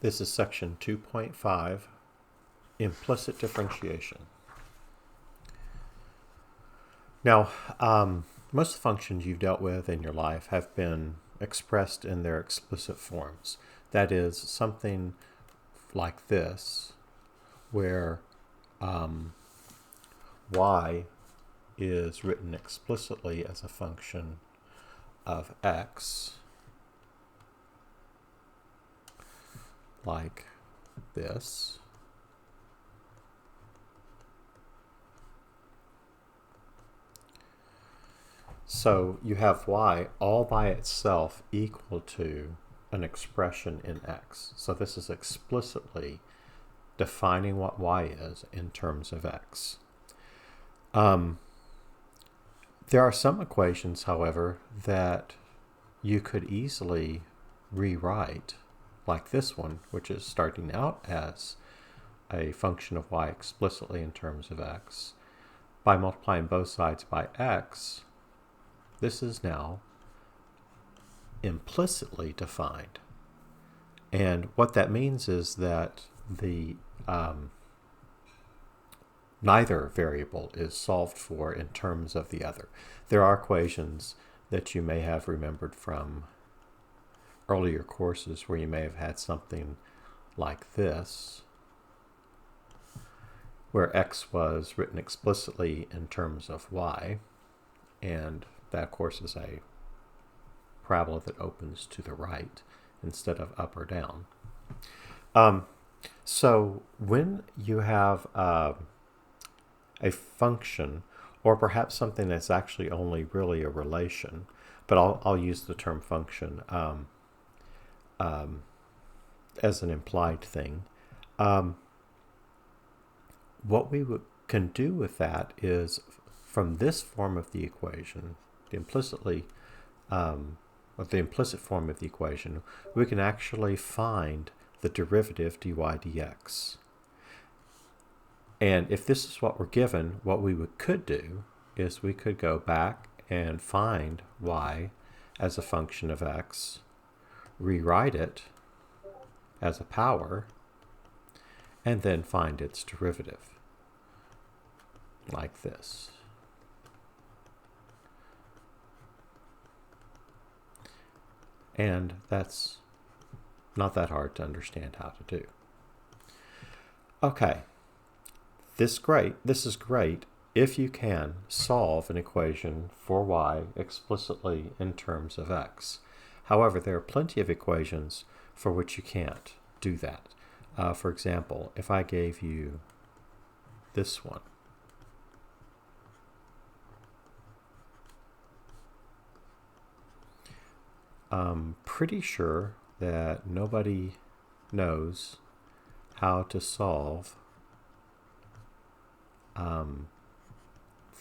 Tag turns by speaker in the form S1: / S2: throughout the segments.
S1: This is section 2.5, Implicit Differentiation. Now, most of the functions you've dealt with in your life have been expressed in their explicit forms. That is, something like this, where y is written explicitly as a function of x, like this. So you have y all by itself equal to an expression in x. So this is explicitly defining what y is in terms of x. There are some equations, however, that you could easily rewrite, like this one, which is starting out as a function of y explicitly in terms of x. By multiplying both sides by x, this is now implicitly defined. And what that means is that the neither variable is solved for in terms of the other. There are equations that you may have remembered from earlier courses where you may have had something like this, where x was written explicitly in terms of y, and that, of course, is a parabola that opens to the right instead of up or down. So when you have a function, or perhaps something that's actually only really a relation, but I'll use the term function as an implied thing. What we can do with that is, from this form of the equation, the implicit form of the equation, we can actually find the derivative dy dx. And if this is what we're given, what we could do is we could go back and find y as a function of x, rewrite it as a power, and then find its derivative, like this. And that's not that hard to understand how to do. Okay. This is great if you can solve an equation for y explicitly in terms of x. However, there are plenty of equations for which you can't do that. For example, if I gave you this one, I'm pretty sure that nobody knows how to solve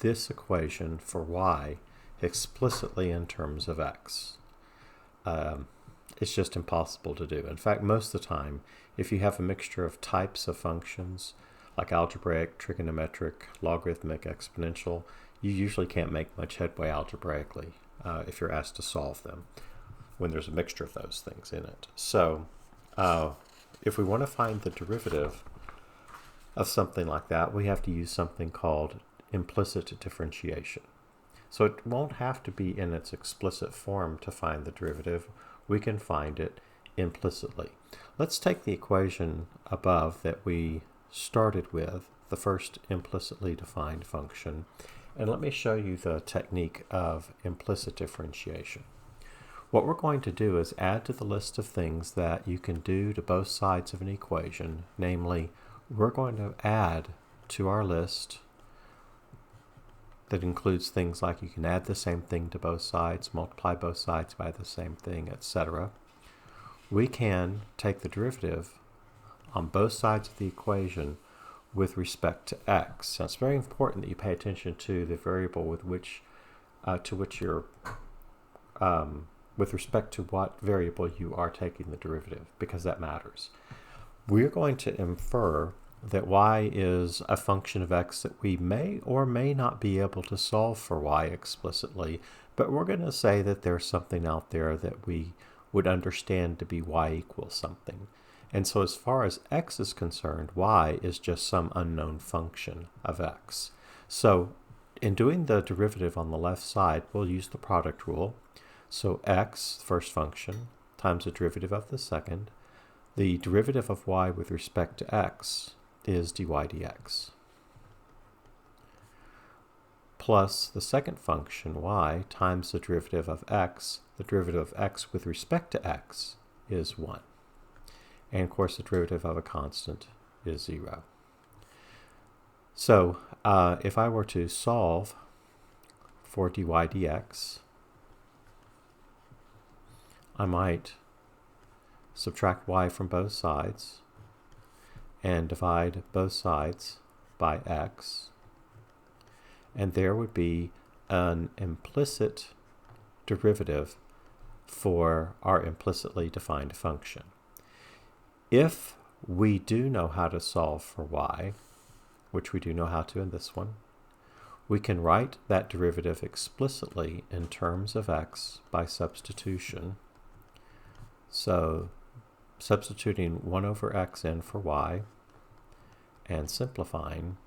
S1: this equation for y explicitly in terms of x. It's just impossible to do. In fact, most of the time, if you have a mixture of types of functions, like algebraic, trigonometric, logarithmic, exponential, you usually can't make much headway algebraically if you're asked to solve them when there's a mixture of those things in it. So if we want to find the derivative of something like that, we have to use something called implicit differentiation. So it won't have to be in its explicit form to find the derivative. We can find it implicitly. Let's take the equation above that we started with, the first implicitly defined function, and let me show you the technique of implicit differentiation. What we're going to do is add to the list of things that you can do to both sides of an equation, namely, we're going to add to our list that includes things like you can add the same thing to both sides, multiply both sides by the same thing, etc. We can take the derivative on both sides of the equation with respect to x. Now, it's very important that you pay attention to the variable with which you're with respect to what variable you are taking the derivative, because that matters. We're going to infer that y is a function of x that we may or may not be able to solve for y explicitly, but we're going to say that there's something out there that we would understand to be y equals something. And so as far as x is concerned, y is just some unknown function of x. So in doing the derivative on the left side, we'll use the product rule. So x, first function, times the derivative of the second. The derivative of y with respect to x is dy dx. Plus the second function, y, times the derivative of x. The derivative of x with respect to x is 1. And of course the derivative of a constant is 0. So if I were to solve for dy dx, I might subtract y from both sides and divide both sides by x. And there would be an implicit derivative for our implicitly defined function. If we do know how to solve for y, which we do know how to in this one, we can write that derivative explicitly in terms of x by substitution. So substituting 1 over x in for y and simplifying,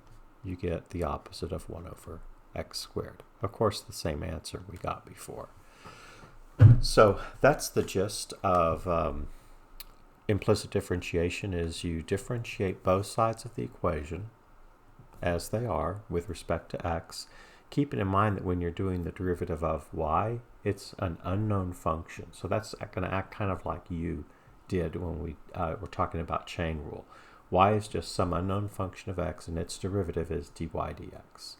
S1: you get the opposite of 1 over x squared. Of course, the same answer we got before. So that's the gist of implicit differentiation, is you differentiate both sides of the equation as they are with respect to x, keeping in mind that when you're doing the derivative of y, it's an unknown function. So that's going to act kind of like you did when we were talking about chain rule. Y is just some unknown function of x, and its derivative is dy dx.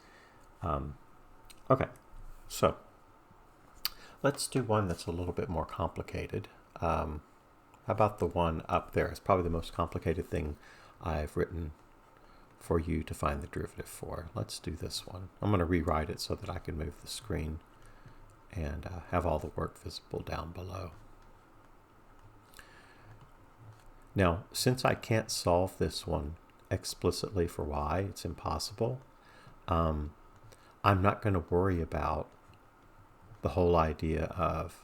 S1: Okay, so let's do one that's a little bit more complicated. How about the one up there? It's probably the most complicated thing I've written for you to find the derivative for. Let's do this one. I'm going to rewrite it so that I can move the screen and have all the work visible down below. Now, since I can't solve this one explicitly for y, it's impossible, I'm not going to worry about the whole idea of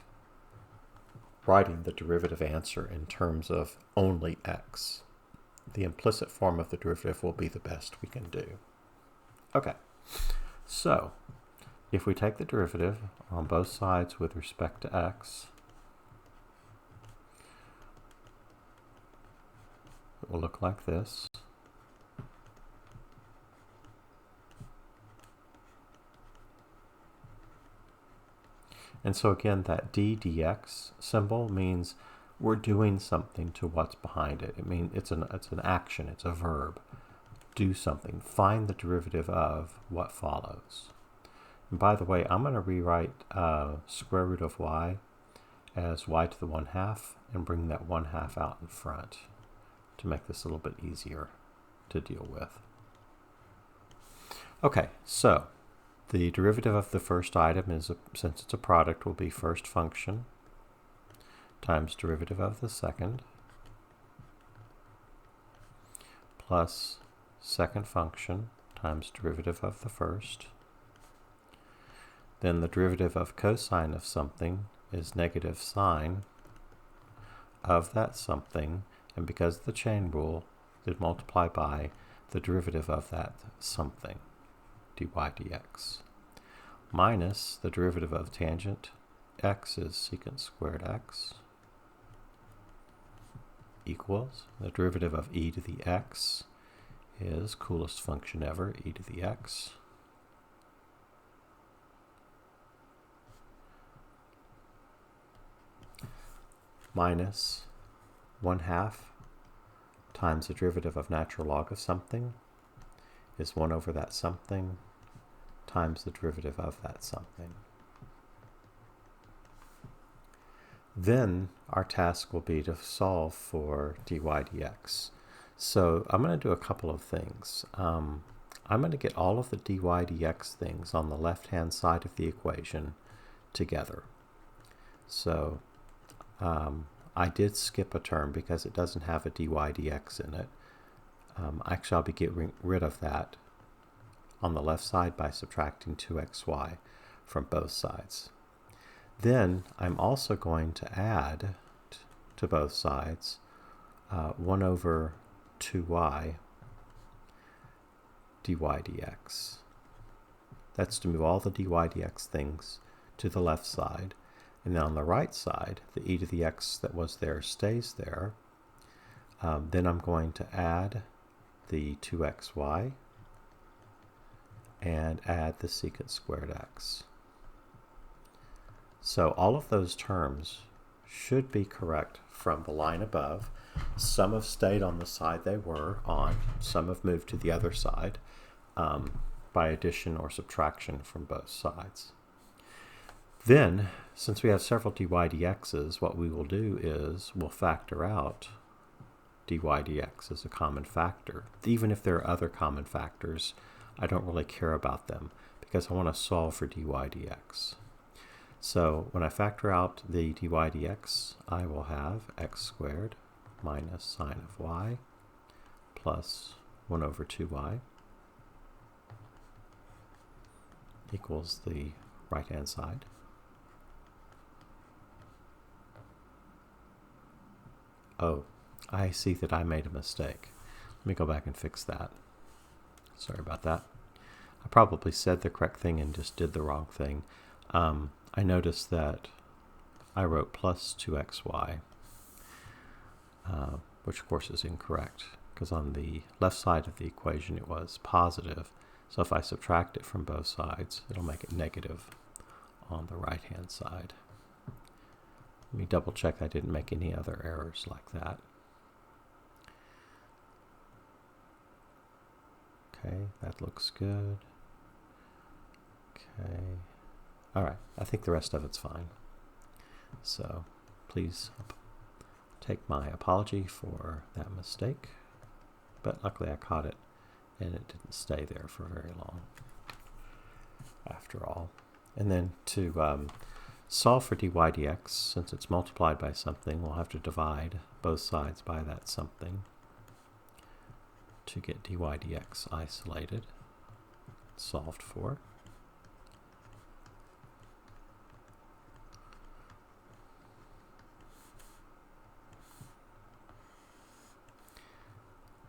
S1: writing the derivative answer in terms of only x. The implicit form of the derivative will be the best we can do. Okay, so if we take the derivative on both sides with respect to x, it will look like this. And so again, that d dx symbol means we're doing something to what's behind it. It means it's an action, it's a verb. Do something. Find the derivative of what follows. And by the way, I'm going to rewrite square root of y as y to the 1/2 and bring that 1/2 out in front to make this a little bit easier to deal with. Okay, so the derivative of the first item is, since it's a product, will be first function times derivative of the second plus second function times derivative of the first. Then the derivative of cosine of something is negative sine of that something, and because of the chain rule, they multiply by the derivative of that something, dy dx, minus the derivative of tangent x is secant squared x, equals the derivative of e to the x is coolest function ever, e to the x, minus 1/2 times the derivative of natural log of something is 1 over that something times the derivative of that something. Then our task will be to solve for dy dx. So I'm going to do a couple of things. I'm going to get all of the dy dx things on the left-hand side of the equation together. So I did skip a term because it doesn't have a dy dx in it. Actually, I'll be getting rid of that on the left side by subtracting 2xy from both sides. Then I'm also going to add to both sides 1 over 2y dy dx. That's to move all the dy dx things to the left side. And then on the right side, the e to the x that was there stays there. Then I'm going to add the 2xy and add the secant squared x. So all of those terms should be correct from the line above. Some have stayed on the side they were on. Some have moved to the other side by addition or subtraction from both sides. Then, since we have several dy dx's, what we will do is we'll factor out dy dx as a common factor. Even if there are other common factors, I don't really care about them because I want to solve for dy dx. So when I factor out the dy dx, I will have x squared minus sine of y plus 1 over 2y equals the right-hand side. Oh, I see that I made a mistake. Let me go back and fix that. Sorry about that. I probably said the correct thing and just did the wrong thing. I noticed that I wrote plus 2xy, which of course is incorrect, because on the left side of the equation it was positive. So if I subtract it from both sides, it'll make it negative on the right-hand side. Let me double check I didn't make any other errors like that. Okay, that looks good. Okay. All right, I think the rest of it's fine. So please take my apology for that mistake. But luckily I caught it and it didn't stay there for very long after all. And then to solve for dy dx, since it's multiplied by something, we'll have to divide both sides by that something to get dy dx isolated, solved for.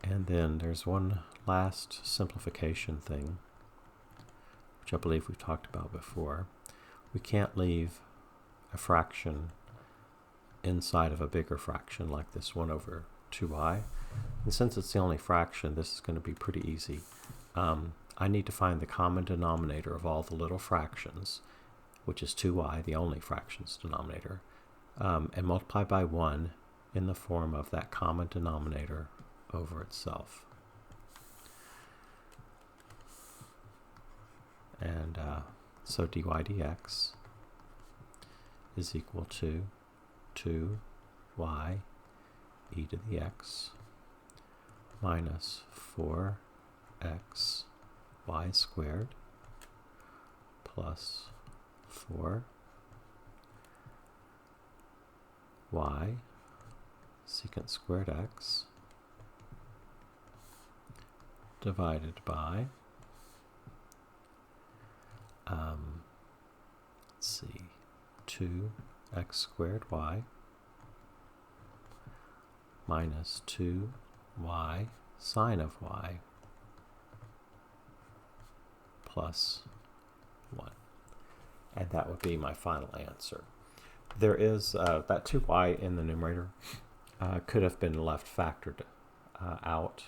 S1: And then there's one last simplification thing, which I believe we've talked about before. We can't leave a fraction inside of a bigger fraction like this 1 over 2i. And since it's the only fraction, this is going to be pretty easy. I need to find the common denominator of all the little fractions, which is 2y, the only fractions denominator, and multiply by 1 in the form of that common denominator over itself. And so dy dx is equal to 2y e to the x minus 4x y squared plus 4y secant squared x divided by, let's see, 2x squared y minus 2y sine of y plus 1. And that would be my final answer. There is that 2y in the numerator could have been left factored out,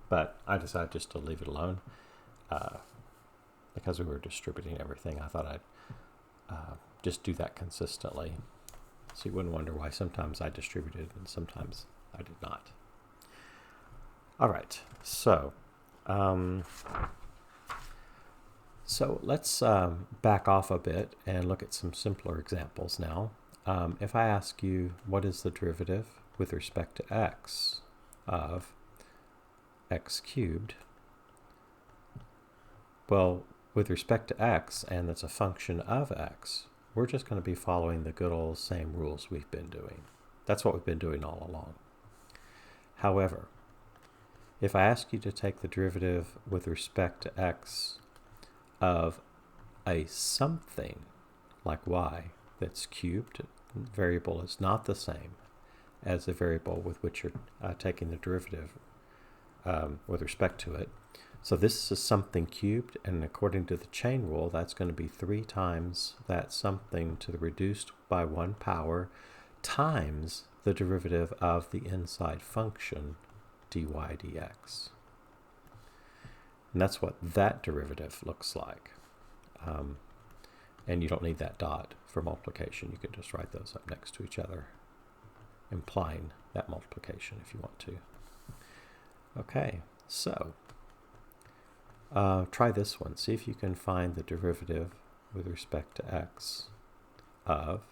S1: but I decided just to leave it alone because we were distributing everything. I thought I'd just do that consistently, so you wouldn't wonder why sometimes I distributed and sometimes I did not. All right, so let's back off a bit and look at some simpler examples now. If I ask you what is the derivative with respect to x of x cubed, well, with respect to x, and it's a function of x, we're just going to be following the good old same rules we've been doing. That's what we've been doing all along. However, if I ask you to take the derivative with respect to x of a something like y that's cubed, variable is not the same as a variable with which you're taking the derivative with respect to it. So this is something cubed, and according to the chain rule, that's going to be 3 times that something to the reduced by 1 power times the derivative of the inside function dy dx. And that's what that derivative looks like. And you don't need that dot for multiplication. You can just write those up next to each other, implying that multiplication if you want to. Okay, so try this one. See if you can find the derivative with respect to x of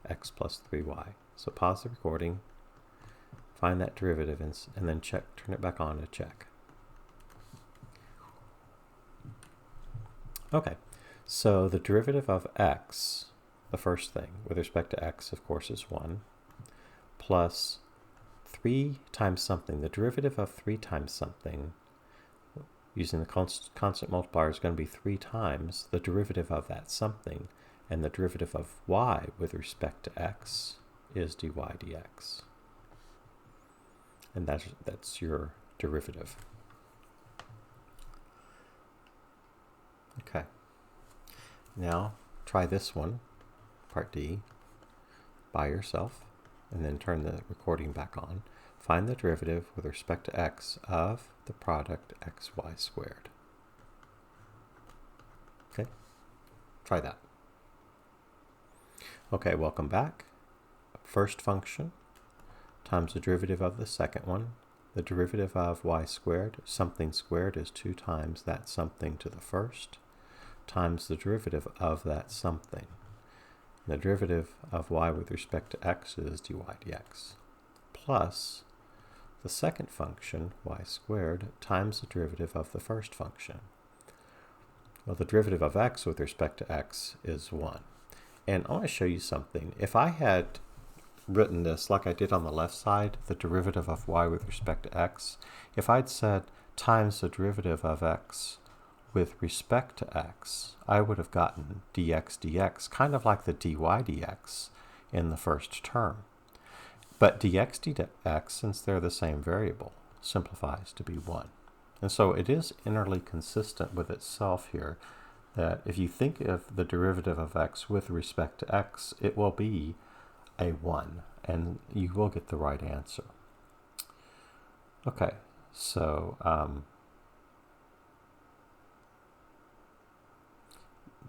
S1: x plus 3y. So pause the recording, find that derivative, and then turn it back on to check. Okay, so the derivative of x, the first thing, with respect to x, of course, is 1, plus 3 times something. The derivative of 3 times something, using the constant multiplier, is going to be 3 times the derivative of that something, and the derivative of y with respect to x is dy dx. And that's your derivative. Okay. Now try this one, part D, by yourself, and then turn the recording back on. Find the derivative with respect to x of the product xy squared. Okay, try that. Okay, welcome back. First function times the derivative of the second one. The derivative of y squared, something squared, is 2 times that something to the first, times the derivative of that something. The derivative of y with respect to x is dy dx, plus the second function, y squared, times the derivative of the first function. Well, the derivative of x with respect to x is 1. And I want to show you something. If I had written this like I did on the left side, the derivative of y with respect to x, if I'd said times the derivative of x with respect to x, I would have gotten dx dx, kind of like the dy dx in the first term. But dx dx, since they're the same variable, simplifies to be 1. And so it is innerly consistent with itself here, that if you think of the derivative of x with respect to x, it will be a 1, and you will get the right answer. Okay, so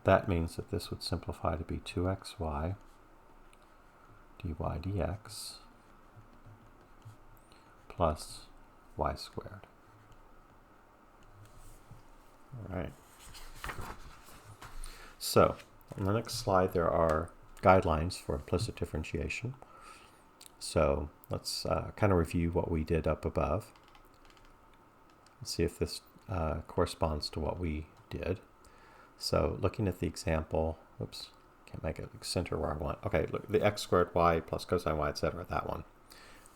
S1: that means that this would simplify to be 2xy dy dx plus y squared. All right. So on the next slide, there are guidelines for implicit differentiation. So let's kind of review what we did up above. Let's see if this corresponds to what we did. So looking at the example, oops, can't make it center where I want. Okay, look, the x squared y plus cosine y, etc., that one.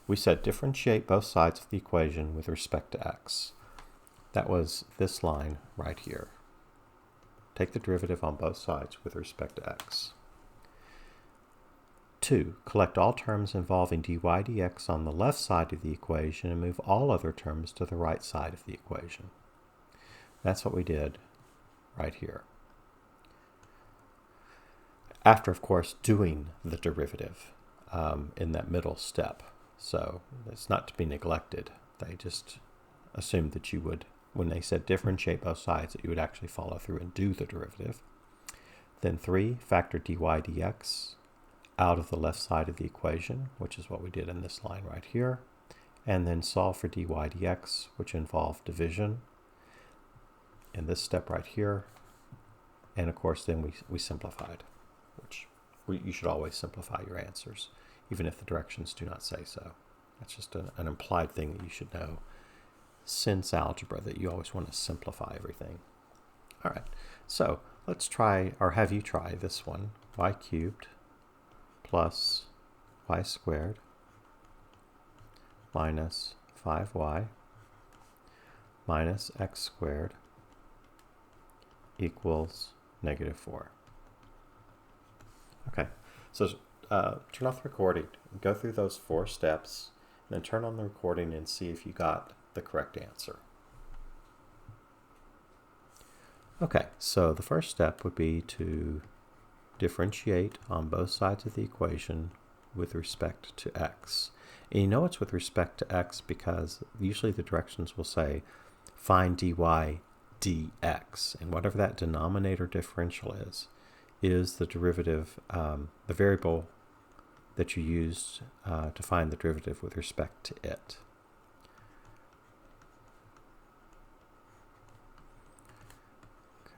S1: We said differentiate both sides of the equation with respect to x. That was this line right here. Take the derivative on both sides with respect to x. 2. Collect all terms involving dy dx on the left side of the equation and move all other terms to the right side of the equation. That's what we did right here. After, of course, doing the derivative in that middle step. So it's not to be neglected. They just assumed that you would, when they said differentiate both sides, that you would actually follow through and do the derivative. Then 3, factor dy dx out of the left side of the equation, which is what we did in this line right here. And then solve for dy dx, which involved division in this step right here. And of course, then we simplified, which you should always simplify your answers, even if the directions do not say so. That's just an implied thing that you should know since algebra, that you always want to simplify everything. All right, so let's try, or have you try this one. Y cubed plus y squared minus 5y minus x squared equals -4. Okay, so turn off the recording, go through those 4 steps, and then turn on the recording and see if you got the correct answer. Okay, so the first step would be to differentiate on both sides of the equation with respect to x. And you know it's with respect to x because usually the directions will say find dy dx, and whatever that denominator differential is the derivative, the variable that you used to find the derivative with respect to it.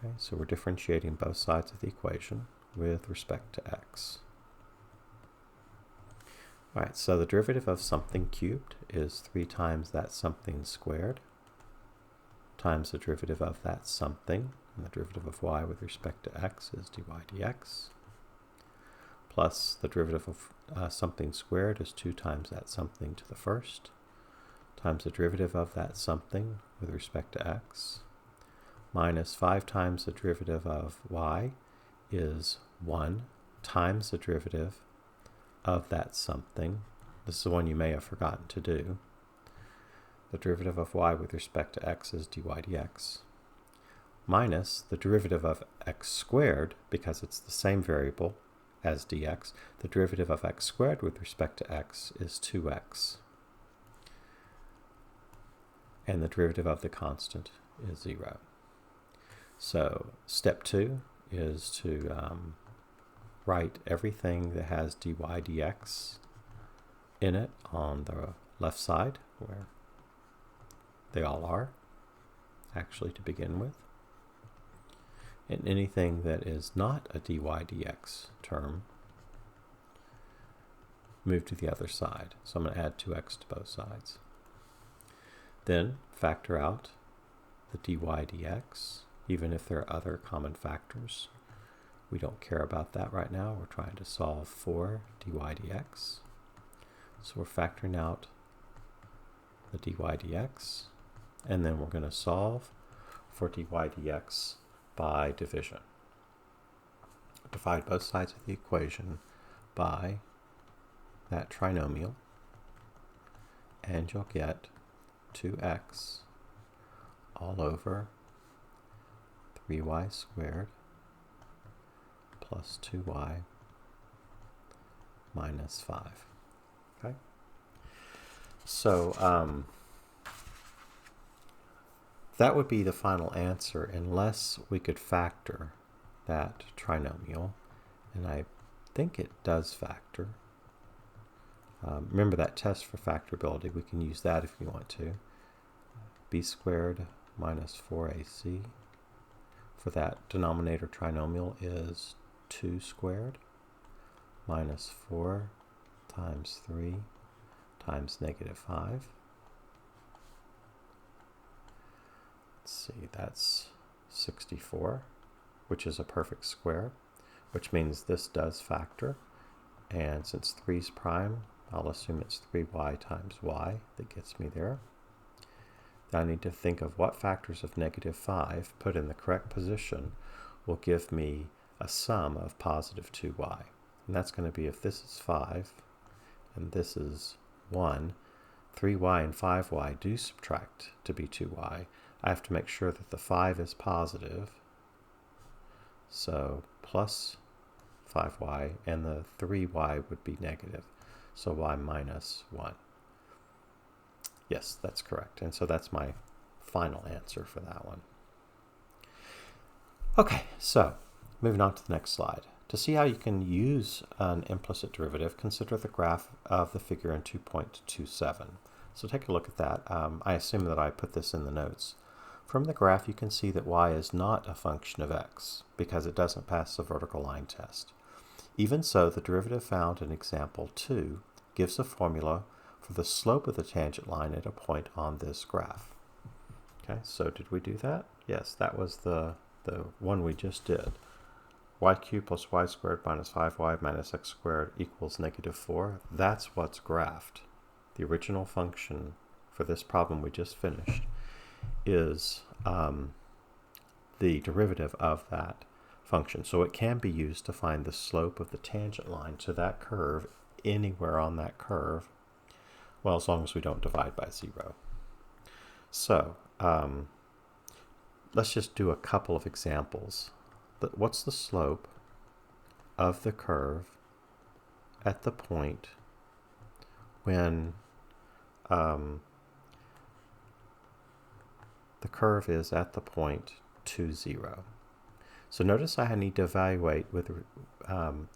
S1: Okay, so we're differentiating both sides of the equation with respect to x. All right, so the derivative of something cubed is 3 times that something squared times the derivative of that something, and the derivative of y with respect to x is dy dx, plus the derivative of something squared is 2 times that something to the first, times the derivative of that something with respect to x, minus 5 times the derivative of y is 1 times the derivative of that something. This is the one you may have forgotten to do. The derivative of y with respect to x is dy dx, minus the derivative of x squared, because it's the same variable as dx, the derivative of x squared with respect to x is 2x. And the derivative of the constant is 0. So step 2 is to write everything that has dy dx in it on the left side, where they all are, actually, to begin with. And anything that is not a dy dx term, move to the other side. So I'm going to add 2x to both sides. Then factor out the dy dx, even if there are other common factors. We don't care about that right now. We're trying to solve for dy dx. So we're factoring out the dy dx, and then we're going to solve for dy dx by division. Divide both sides of the equation by that trinomial, and you'll get 2x all over 3y squared plus 2y minus 5. Okay? So that would be the final answer unless we could factor that trinomial, and I think it does factor. Remember that test for factorability, we can use that if we want to. B squared minus 4ac for that denominator trinomial is 2 squared minus 4 times 3 times negative 5. Let's see, that's 64, which is a perfect square, which means this does factor. And since 3 is prime, I'll assume it's 3y times y that gets me there. Now I need to think of what factors of negative 5 put in the correct position will give me a sum of positive 2y. And that's going to be, if this is 5 and this is 1, 3y and 5y do subtract to be 2y. I have to make sure that the 5 is positive, so plus 5y, and the 3y would be negative, so y minus 1. Yes, that's correct. And so that's my final answer for that one. Okay, so moving on to the next slide. To see how you can use an implicit derivative, consider the graph of the figure in 2.27. So take a look at that. I assume that I put this in the notes. From the graph, you can see that y is not a function of x because it doesn't pass the vertical line test. Even so, the derivative found in example 2 gives a formula for the slope of the tangent line at a point on this graph. Okay, so did we do that? Yes, that was the one we just did. Y cubed plus y squared minus 5y minus x squared equals negative 4. That's what's graphed. The original function for this problem we just finished is the derivative of that function. So it can be used to find the slope of the tangent line to that curve anywhere on that curve, well, as long as we don't divide by 0. So let's just do a couple of examples. What's the slope of the curve at the point when the curve is at the point 2, 0. So notice I need to evaluate with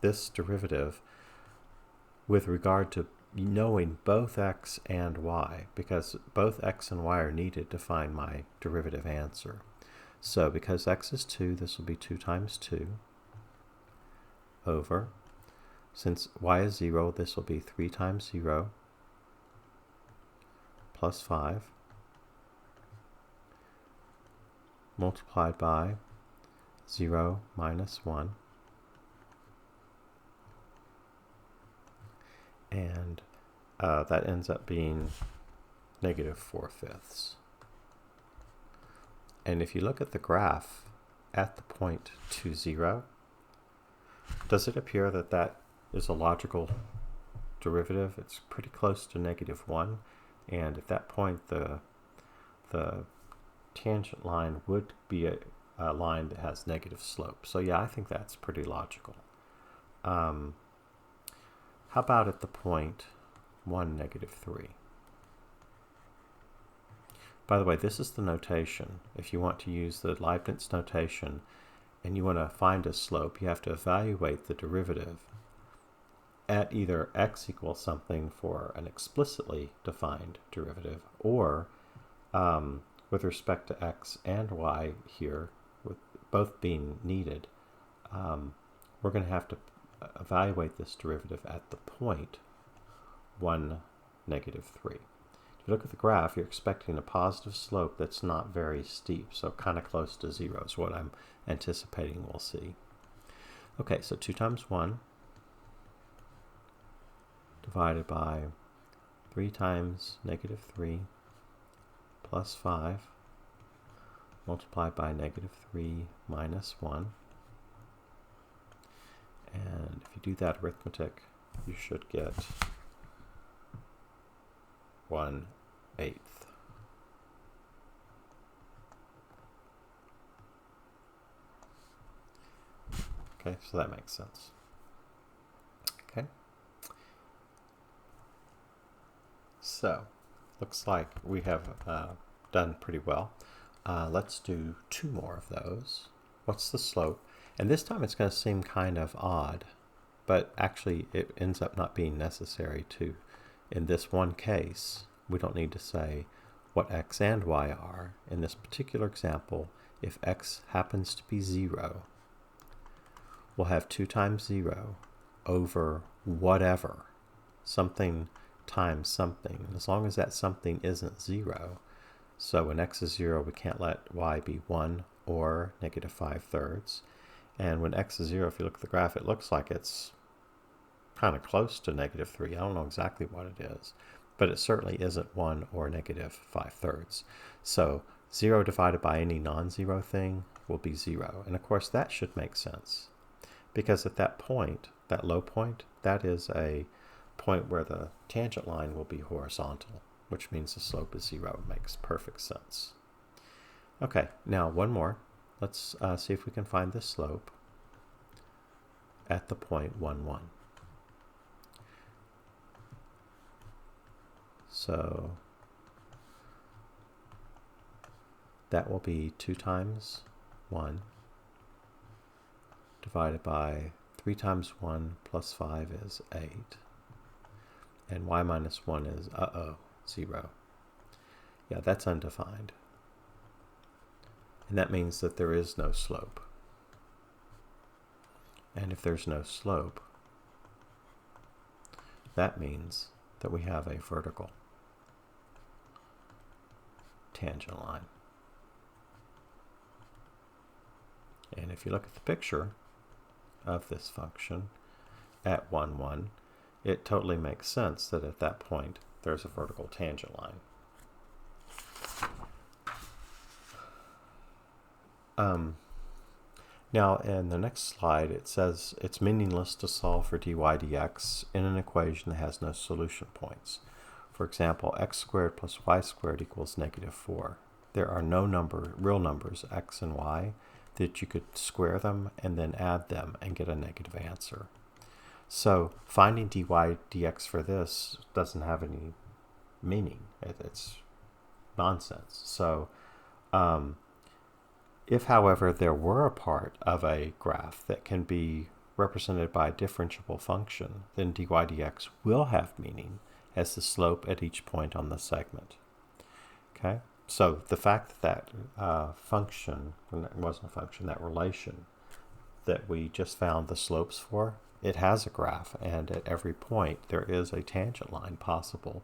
S1: this derivative with regard to knowing both x and y, because both x and y are needed to find my derivative answer. So because x is 2, this will be 2 times 2 over, since y is 0, this will be 3 times 0 plus 5 multiplied by 0 minus 1, and that ends up being negative 4/5. And if you look at the graph at the point 2, 0, does it appear that that is a logical derivative? It's pretty close to negative 1, and at that point the tangent line would be a line that has negative slope. So yeah, I think that's pretty logical. How about at the point 1, negative 3? By the way, this is the notation. If you want to use the Leibniz notation and you want to find a slope, you have to evaluate the derivative at either x equals something for an explicitly defined derivative, or with respect to x and y here, with both being needed, we're going to have to evaluate this derivative at the point 1, negative 3. If you look at the graph, you're expecting a positive slope that's not very steep, so kind of close to 0 is what I'm anticipating we'll see. Okay, so 2 times 1 divided by 3 times negative 3 plus 5 multiplied by negative 3 minus 1. And if you do that arithmetic, you should get 1/8. Okay, so that makes sense. Okay. So, looks like we have done pretty well. Let's do 2 more of those. What's the slope? And this time it's going to seem kind of odd, but actually it ends up not being necessary to. In this one case, we don't need to say what x and y are. In this particular example, if x happens to be 0, we'll have 2 times 0 over whatever, something times something, as long as that something isn't 0. So when x is 0, we can't let y be 1 or negative 5/3. And when x is 0, if you look at the graph, it looks like it's kind of close to negative 3. I don't know exactly what it is, but it certainly isn't 1 or negative 5/3. So 0 divided by any non-zero thing will be 0. And of course that should make sense, because at that point, that low point, that is a point where the tangent line will be horizontal, which means the slope is 0. It makes perfect sense. Okay, now one more. Let's see if we can find the slope at the point 1, 1. So that will be 2 times 1 divided by 3 times 1 plus 5 is 8. And y minus 1 is, 0. Yeah, that's undefined. And that means that there is no slope. And if there's no slope, that means that we have a vertical tangent line. And if you look at the picture of this function at 1, 1, it totally makes sense that at that point there's a vertical tangent line. Now, in the next slide, it says it's meaningless to solve for dy dx in an equation that has no solution points. For example, x squared plus y squared equals -4. There are no real numbers, x and y, that you could square them and then add them and get a negative answer. So finding dy dx for this doesn't have any meaning. It's nonsense. So if, however, there were a part of a graph that can be represented by a differentiable function, then dy dx will have meaning as the slope at each point on the segment. Okay, so the fact that function, it wasn't a function, that relation that we just found the slopes for, it has a graph, and at every point there is a tangent line possible,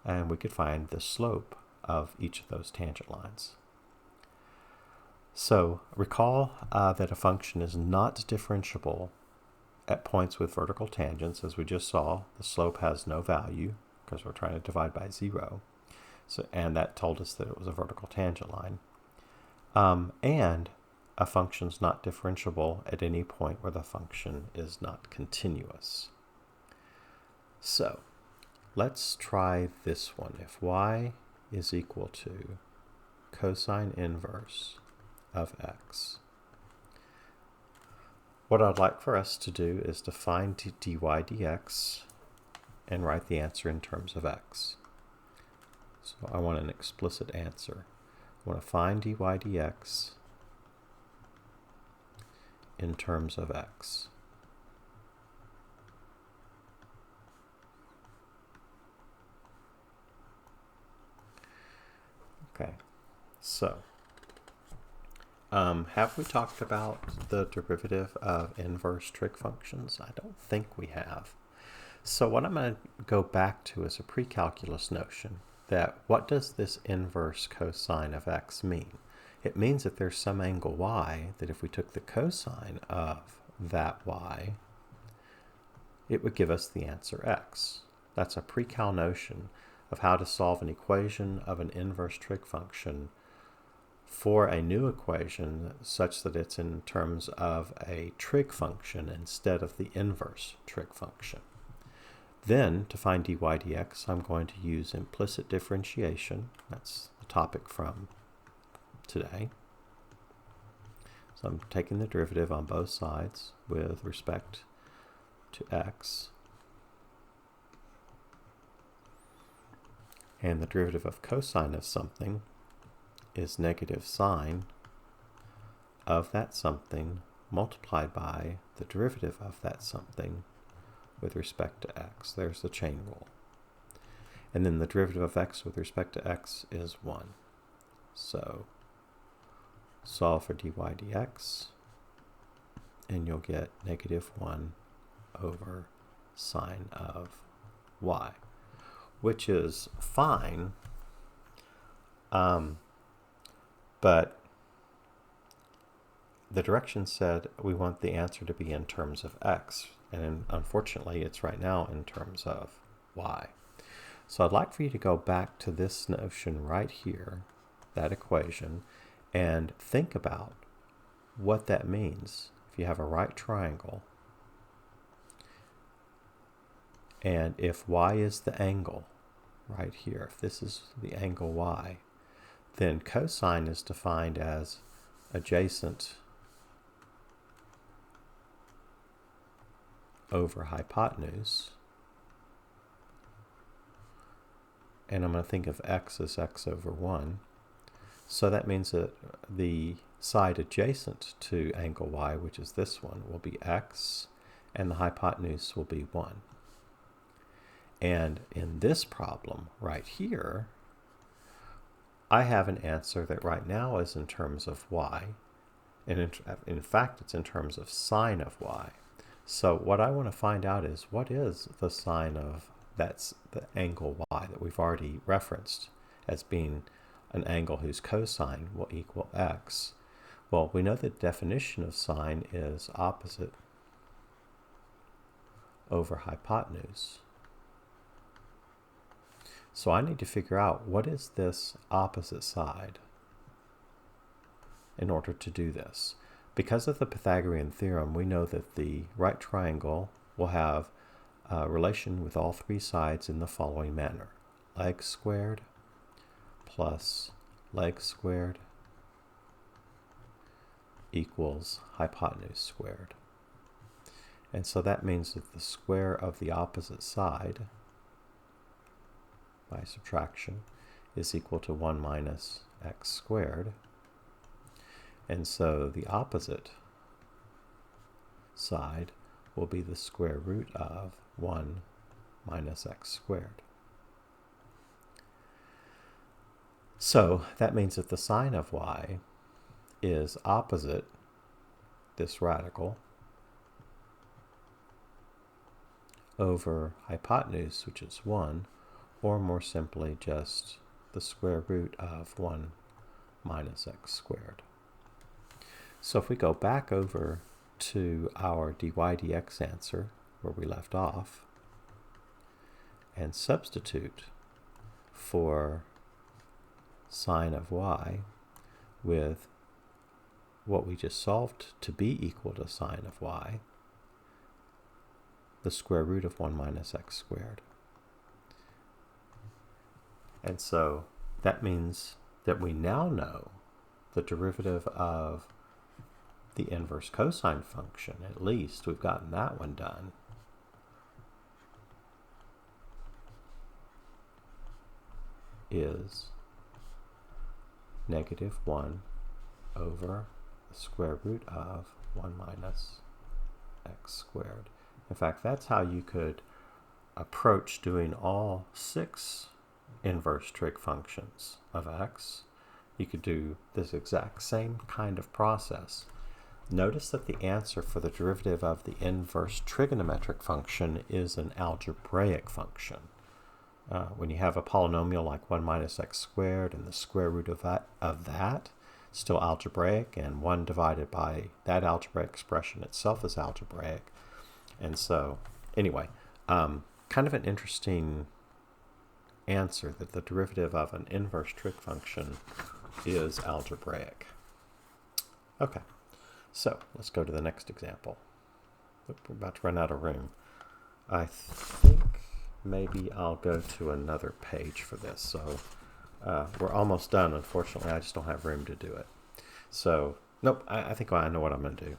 S1: and we could find the slope of each of those tangent lines. So recall that a function is not differentiable at points with vertical tangents. As we just saw, the slope has no value because we're trying to divide by 0. So, and that told us that it was a vertical tangent line. And a function is not differentiable at any point where the function is not continuous. So let's try this one. If y is equal to cosine inverse of x. What I'd like for us to do is to find dy dx and write the answer in terms of x. So I want an explicit answer. I want to find dy dx in terms of x. Okay, so have we talked about the derivative of inverse trig functions? I don't think we have. So what I'm going to go back to is a pre-calculus notion that what does this inverse cosine of x mean? It means that there's some angle y that if we took the cosine of that y, it would give us the answer x. That's a pre-cal notion of how to solve an equation of an inverse trig function for a new equation such that it's in terms of a trig function instead of the inverse trig function. Then, to find dy dx, I'm going to use implicit differentiation. That's the topic from today. So I'm taking the derivative on both sides with respect to x. And the derivative of cosine of something is negative sine of that something multiplied by the derivative of that something with respect to x. There's the chain rule. And then the derivative of x with respect to x is 1. So solve for dy dx, and you'll get -1 over sine of y, which is fine, but the direction said we want the answer to be in terms of x, and unfortunately it's right now in terms of y. So I'd like for you to go back to this notion right here, that equation, and think about what that means. If you have a right triangle, and if y is the angle right here, if this is the angle y, then cosine is defined as adjacent over hypotenuse. And I'm going to think of x as x over 1. So that means that the side adjacent to angle y, which is this one, will be x, and the hypotenuse will be 1. And in this problem right here, I have an answer that right now is in terms of y, and in fact it's in terms of sine of y. So what I want to find out is what is the sine of that's the angle y that we've already referenced as being an angle whose cosine will equal x. Well, we know the definition of sine is opposite over hypotenuse. So I need to figure out what is this opposite side in order to do this. because of the Pythagorean theorem, we know that the right triangle will have a relation with all three sides in the following manner. Leg squared plus leg squared equals hypotenuse squared. And so that means that the square of the opposite side, by subtraction, is equal to 1 minus x squared. And so the opposite side will be the square root of 1 minus x squared. So that means that the sine of y is opposite this radical over hypotenuse, which is 1, or more simply just the square root of 1 minus x squared. So if we go back over to our dy dx answer, where we left off, and substitute for sine of y with what we just solved to be equal to sine of y, the square root of 1 minus x squared. And so that means that we now know the derivative of the inverse cosine function. At least we've gotten that one done. Is negative 1 over the square root of 1 minus x squared. In fact, that's how you could approach doing all 6 inverse trig functions of x. You could do this exact same kind of process. Notice that the answer for the derivative of the inverse trigonometric function is an algebraic function. When you have a polynomial like 1 minus x squared and the square root of that, still algebraic, and 1 divided by that algebraic expression itself is algebraic. And so, anyway, kind of an interesting answer that the derivative of an inverse trig function is algebraic. Okay, so let's go to the next example. We're about to run out of room. I think maybe I'll go to another page for this. So we're almost done. Unfortunately, I just don't have room to do it. So, nope, I think I know what I'm going to do.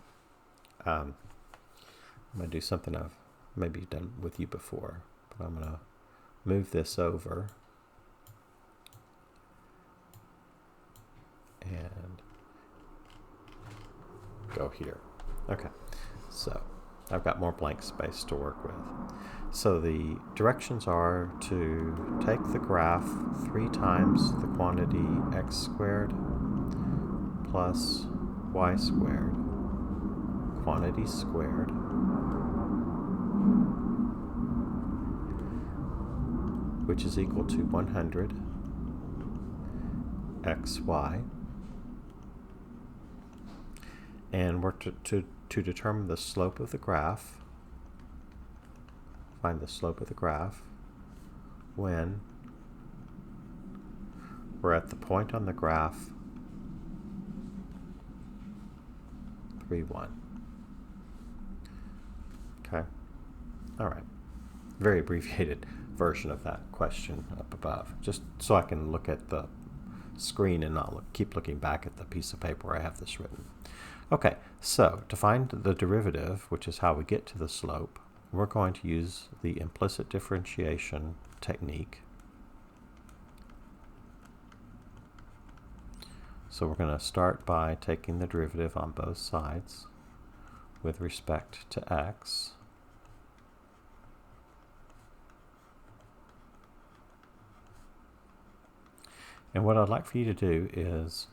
S1: I'm going to do something I've maybe done with you before, but I'm going to move this over and go here. Okay, so I've got more blank space to work with. So the directions are to take the graph 3 times the quantity x squared plus y squared, quantity squared, which is equal to 100 xy. And we're to determine the slope of the graph, find the slope of the graph when we're at the point on the graph 3, 1. Okay, all right. Very abbreviated version of that question up above, just so I can look at the screen and not keep looking back at the piece of paper where I have this written. Okay, so to find the derivative, which is how we get to the slope, we're going to use the implicit differentiation technique. So we're going to start by taking the derivative on both sides with respect to x. And what I'd like for you to do is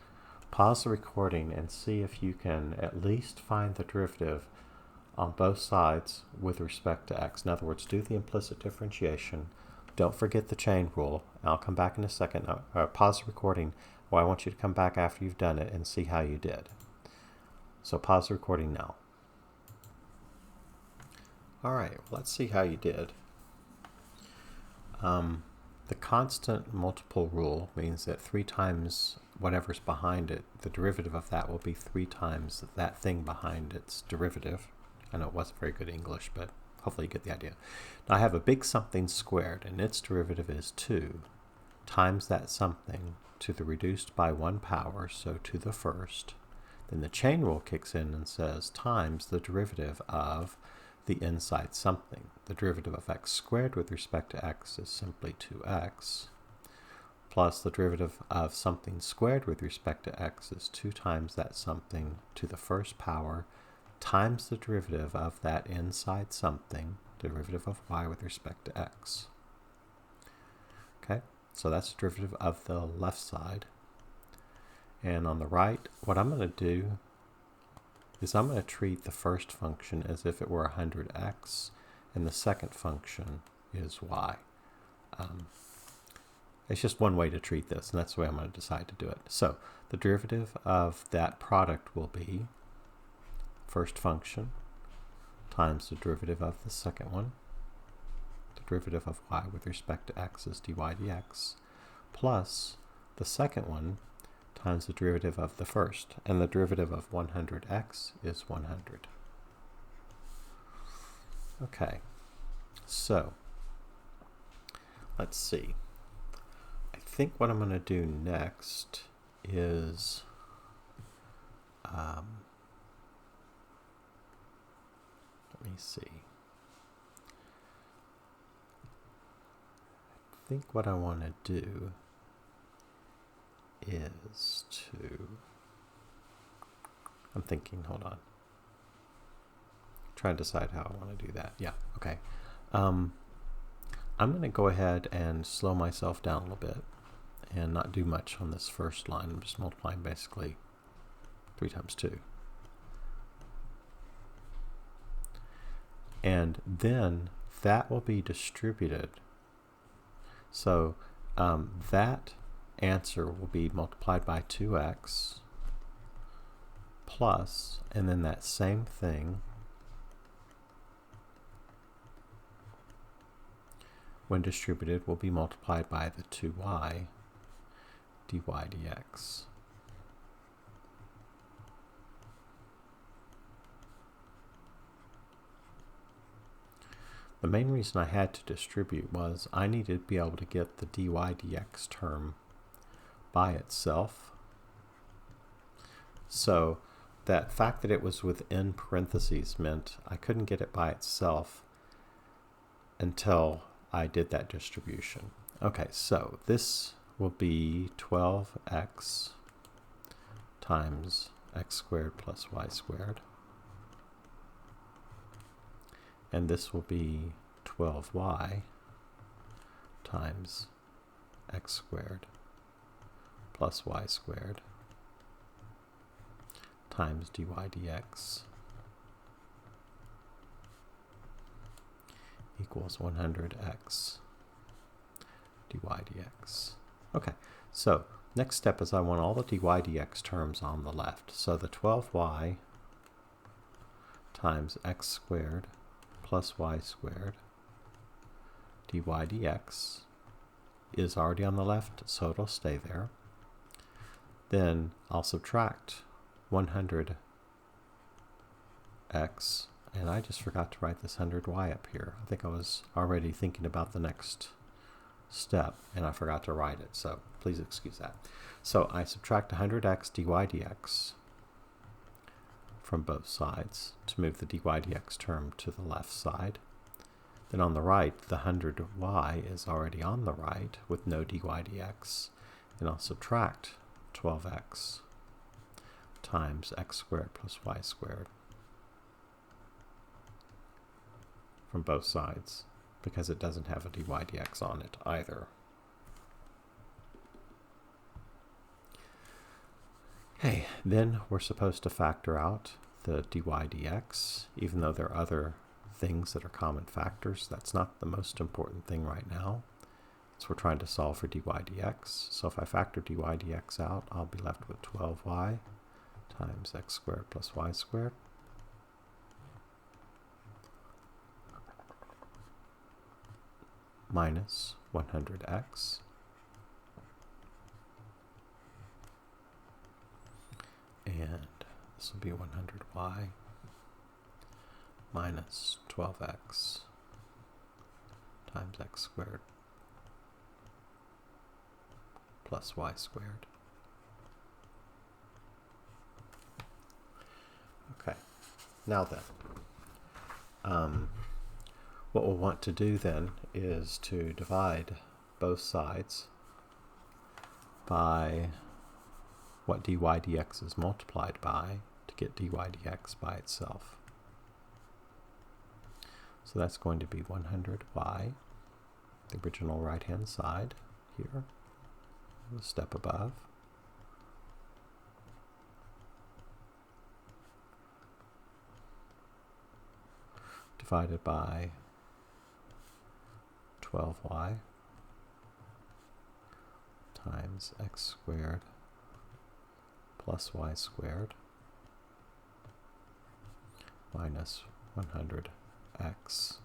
S1: pause the recording and see if you can at least find the derivative on both sides with respect to x. In other words, do the implicit differentiation. Don't forget the chain rule. I'll come back in a second. Pause the recording. Well, I want you to come back after you've done it and see how you did. So pause the recording now. All right, well, let's see how you did. The constant multiple rule means that 3 times whatever's behind it, the derivative of that will be 3 times that thing behind its derivative. I know it wasn't very good English, but hopefully you get the idea. Now I have a big something squared, and its derivative is 2 times that something to the reduced by 1 power, so to the first. Then the chain rule kicks in and says times the derivative of the inside something. The derivative of x squared with respect to x is simply 2x, plus the derivative of something squared with respect to x is 2 times that something to the first power times the derivative of that inside something, derivative of y with respect to x. Okay, so that's the derivative of the left side. And on the right, what I'm going to do is I'm going to treat the first function as if it were 100x, and the second function is y. It's just one way to treat this, and that's the way I'm going to decide to do it. So the derivative of that product will be first function times the derivative of the second one. The derivative of y with respect to x is dy dx, plus the second one times the derivative of the first, and the derivative of 100x is 100. Okay, so let's see. I think what I'm going to do next is let me see. I think what I want to do is I'm thinking, hold on. Trying to decide how I want to do that. Yeah, okay. I'm going to go ahead and slow myself down a little bit and not do much on this first line. I'm just multiplying basically 3 times 2. And then that will be distributed. So that answer will be multiplied by 2x plus, and then that same thing when distributed will be multiplied by the 2y dy dx. The main reason I had to distribute was I needed to be able to get the dy dx term by itself. So that fact that it was within parentheses meant I couldn't get it by itself until I did that distribution. Okay, so this will be 12x times x squared plus y squared. And this will be 12y times x squared plus y squared times dy dx equals 100x dy dx. Okay, so next step is I want all the dy dx terms on the left. So the 12y times x squared plus y squared dy dx is already on the left, so it'll stay there. Then I'll subtract 100x, and I just forgot to write this 100y up here. I think I was already thinking about the next step, and I forgot to write it, so please excuse that. So I subtract 100x dy dx from both sides to move the dy dx term to the left side. Then on the right, the 100y is already on the right with no dy dx, and I'll subtract 12x times x squared plus y squared from both sides, because it doesn't have a dy dx on it either. Okay, then we're supposed to factor out the dy dx, even though there are other things that are common factors. That's not the most important thing right now. So we're trying to solve for dy dx. So if I factor dy dx out, I'll be left with 12y times x squared plus y squared minus 100x And this will be 100y minus 12x times x squared plus y squared. Okay, now then, what we'll want to do then is to divide both sides by what dy dx is multiplied by to get dy dx by itself. So that's going to be 100y, the original right-hand side here, a step above, divided by 12y times x squared plus y squared minus 100x.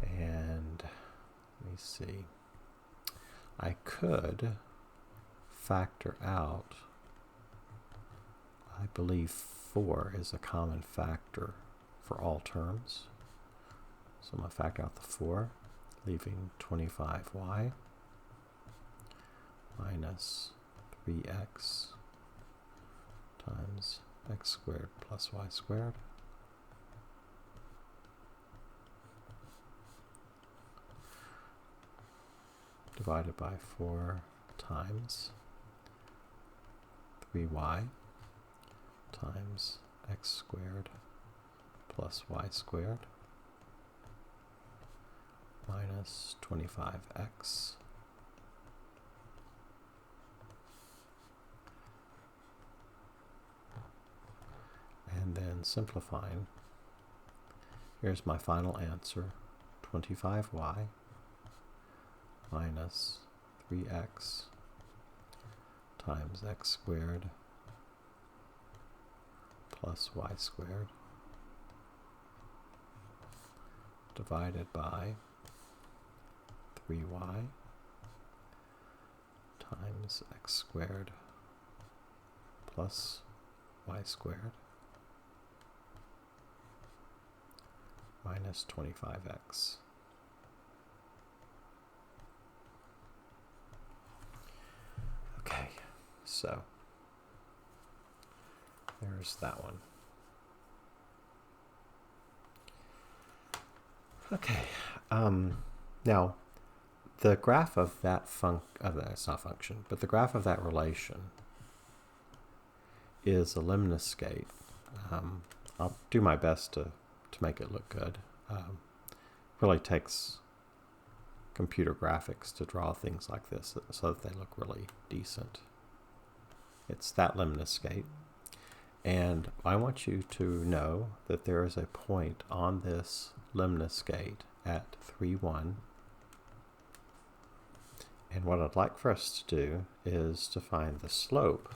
S1: And let me see, I could factor out, I believe 4 is a common factor for all terms. So I'm going to factor out the 4, leaving 25y minus 3x times x squared plus y squared divided by 4 times 3y times x squared plus y squared minus 25x. And then simplifying, here's my final answer, 25y minus 3x times x squared plus y squared divided by 3y times x squared plus y squared minus 25x. Okay, so there's that one. Okay, now the graph of that it's not function, but the graph of that relation is a lemniscate. I'll do my best to make it look good. Really takes computer graphics to draw things like this so that they look really decent. It's that lemniscate. And I want you to know that there is a point on this lemniscate at 3, 1. And what I'd like for us to do is to find the slope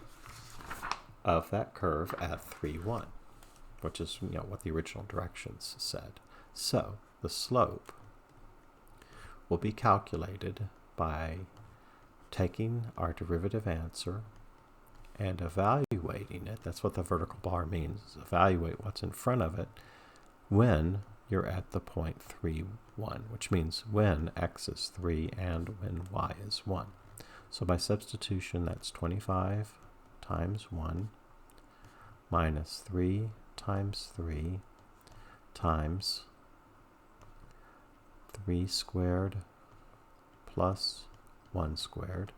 S1: of that curve at 3, 1, which is what the original directions said. So the slope will be calculated by taking our derivative answer and evaluating it. That's what the vertical bar means, is evaluate what's in front of it when you're at the point 3, 1, which means when x is 3 and when y is 1. So by substitution, that's 25 times 1 minus 3 times 3 times 3 squared plus 1 squared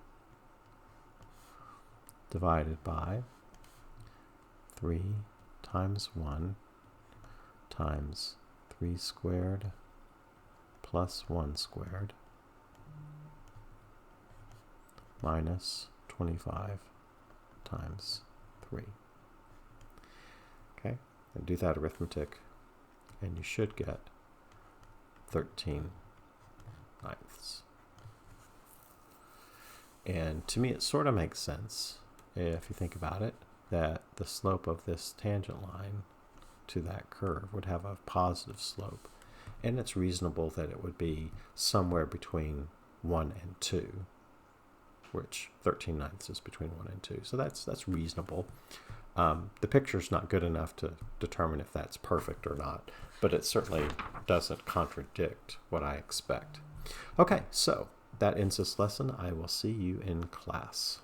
S1: divided by 3 times 1 times 3 squared plus 1 squared minus 25 times 3. Okay, and do that arithmetic, and you should get 13 ninths. And to me, it sort of makes sense, if you think about it, that the slope of this tangent line to that curve would have a positive slope. And it's reasonable that it would be somewhere between 1 and 2. which 13/9 is between 1 and 2. So that's reasonable. The picture's not good enough to determine if that's perfect or not, but it certainly doesn't contradict what I expect. Okay, so that ends this lesson. I will see you in class.